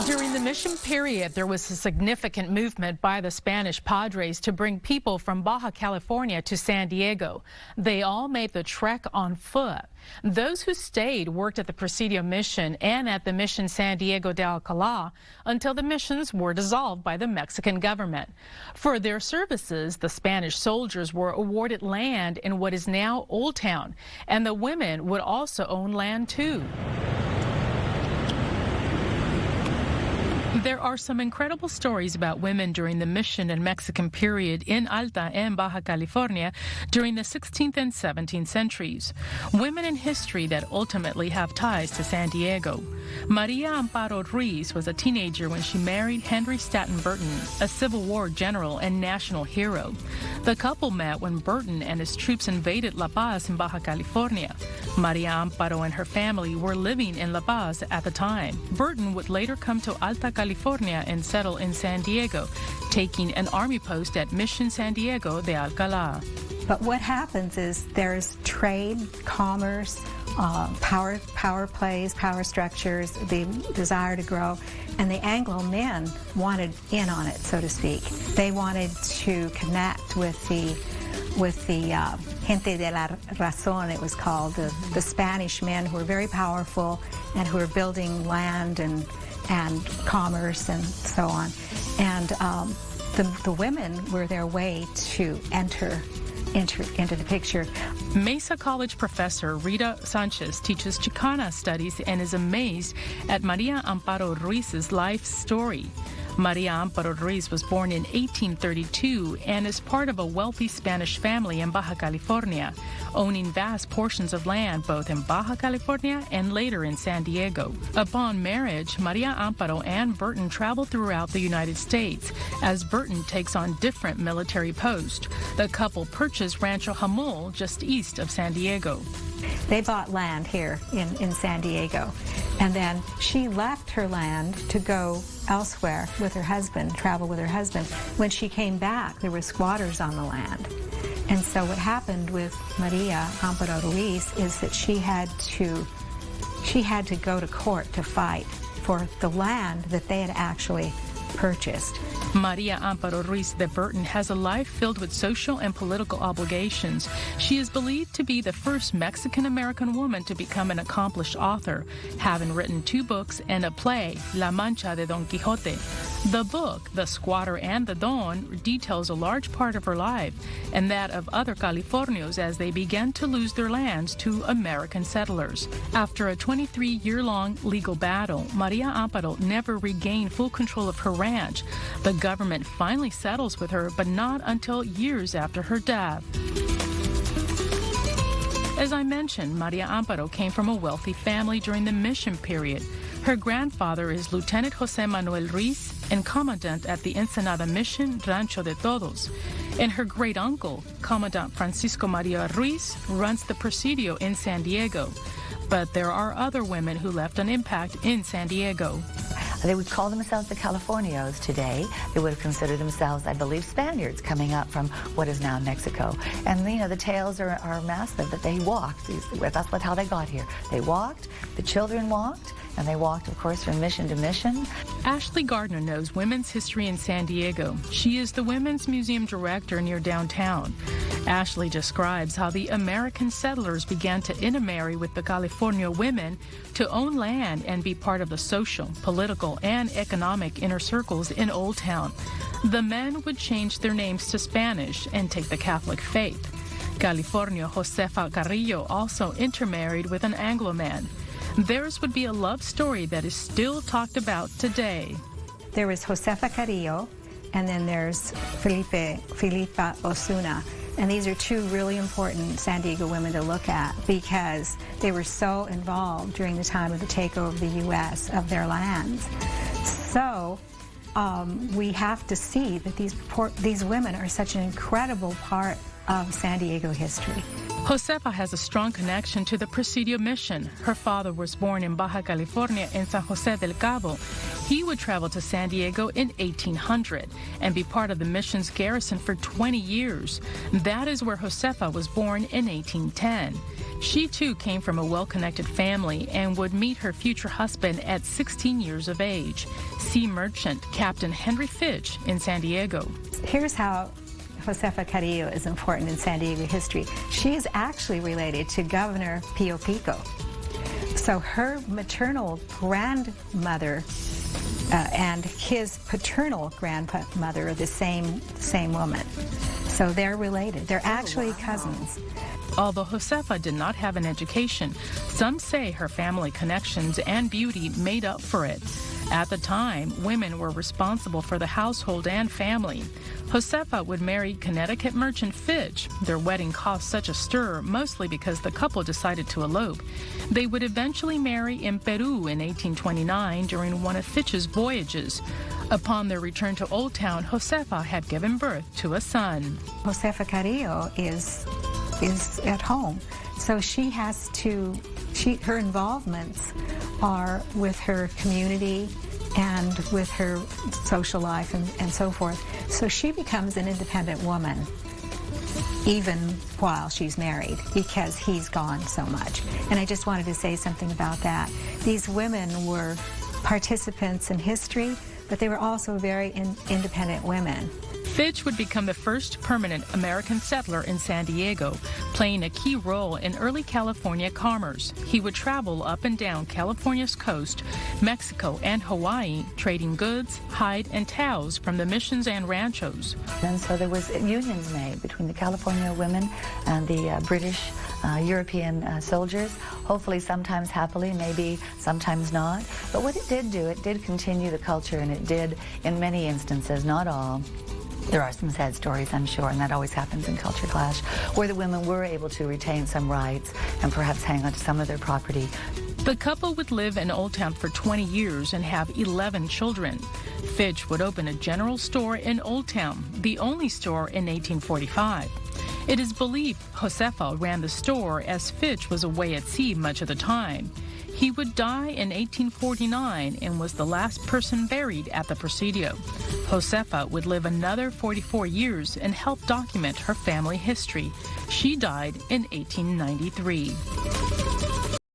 During the mission period, there was a significant movement by the Spanish Padres to bring people from Baja California to San Diego. They all made the trek on foot. Those who stayed worked at the Presidio mission and at the Mission San Diego de Alcalá until the missions were dissolved by the Mexican government. For their services, the Spanish soldiers were awarded land in what is now Old Town, and the women would also own land too. There are some incredible stories about women during the mission and Mexican period in Alta and Baja California during the 16th and 17th centuries. Women in history that ultimately have ties to San Diego. Maria Amparo Ruiz was a teenager when she married Henry Stanton Burton, a Civil War general and national hero. The couple met when Burton and his troops invaded La Paz in Baja California. Maria Amparo and her family were living in La Paz at the time. Burton would later come to Alta California and settle in San Diego, taking an army post at Mission San Diego de Alcalá. But what happens is there's trade, commerce, power plays, power structures, the desire to grow, and the Anglo men wanted in on it, so to speak. They wanted to connect with the gente de la razón, it was called, the Spanish men who were very powerful and who were building land and commerce and so on. And the women were their way to enter into the picture. Mesa College professor Rita Sanchez teaches Chicana studies and is amazed at Maria Amparo Ruiz's life story. Maria Amparo Ruiz was born in 1832 and is part of a wealthy Spanish family in Baja California, owning vast portions of land both in Baja California and later in San Diego. Upon marriage, Maria Amparo and Burton travel throughout the United States as Burton takes on different military posts. The couple purchased Rancho Jamul just east of San Diego. They bought land here in San Diego, and then she left her land to go elsewhere with her husband, travel with her husband. When she came back, there were squatters on the land. And so what happened with Maria Amparo Ruiz is that she had to go to court to fight for the land that they had actually purchased. Maria Amparo Ruiz de Burton has a life filled with social and political obligations. She is believed to be the first Mexican-American woman to become an accomplished author, having written 2 books and a play, La Mancha de Don Quixote. The book, The Squatter and the Don, details a large part of her life and that of other Californios as they began to lose their lands to American settlers. After a 23-year-long legal battle, Maria Amparo never regained full control of her ranch. The government finally settles with her, but not until years after her death. As I mentioned, Maria Amparo came from a wealthy family during the mission period. Her grandfather is Lieutenant Jose Manuel Ruiz and Commandant at the Ensenada Mission, Rancho de Todos. And her great-uncle, Commandant Francisco Maria Ruiz, runs the Presidio in San Diego. But there are other women who left an impact in San Diego. They would call themselves the Californios today. They would have considered themselves, I believe, Spaniards coming up from what is now Mexico. And, you know, the tales are massive that they walked. That's how they got here. They walked, the children walked, and they walked, of course, from mission to mission. Ashley Gardner knows women's history in San Diego. She is the Women's Museum director near downtown. Ashley describes how the American settlers began to intermarry with the California women to own land and be part of the social, political, and economic inner circles in Old Town. The men would change their names to Spanish and take the Catholic faith. Californio Josefa Carillo also intermarried with an Anglo man. Theirs would be a love story that is still talked about today. There was Josefa Carillo, and then there's Felipe Osuna. And these are 2 really important San Diego women to look at because they were so involved during the time of the takeover of the U.S. of their lands. So we have to see that these women are such an incredible part of San Diego history. Josefa has a strong connection to the Presidio mission. Her father was born in Baja California in San Jose del Cabo. He would travel to San Diego in 1800 and be part of the mission's garrison for 20 years. That is where Josefa was born in 1810. She, too, came from a well-connected family and would meet her future husband at 16 years of age, sea merchant Captain Henry Fitch in San Diego. Here's how Josefa Carillo is important in San Diego history. She is actually related to Governor Pio Pico. So her maternal grandmother and his paternal grandmother are the same woman. So they're related. They're actually cousins. Although Josefa did not have an education, some say her family connections and beauty made up for it. At the time, women were responsible for the household and family. Josefa would marry Connecticut merchant Fitch. Their wedding caused such a stir, mostly because the couple decided to elope. They would eventually marry in Peru in 1829 during one of Fitch's voyages. Upon their return to Old Town, Josefa had given birth to a son. Josefa Carillo is at home, so she has to. Her involvements are with her community and with her social life and so forth. So she becomes an independent woman even while she's married because he's gone so much. And I just wanted to say something about that. These women were participants in history, but they were also very independent women. Fitch would become the first permanent American settler in San Diego, playing a key role in early California commerce. He would travel up and down California's coast, Mexico and Hawaii, trading goods, hide, and towels from the missions and ranchos. And so there was unions made between the California women and the British European soldiers, hopefully sometimes happily, maybe sometimes not. But what it did do, it did continue the culture, and it did, in many instances, not all. There are some sad stories, I'm sure, and that always happens in culture clash, where the women were able to retain some rights and perhaps hang on to some of their property. The couple would live in Old Town for 20 years and have 11 children. Fitch would open a general store in Old Town, the only store in 1845. It is believed Josefa ran the store as Fitch was away at sea much of the time. He would die in 1849 and was the last person buried at the Presidio. Josefa would live another 44 years and help document her family history. She died in 1893.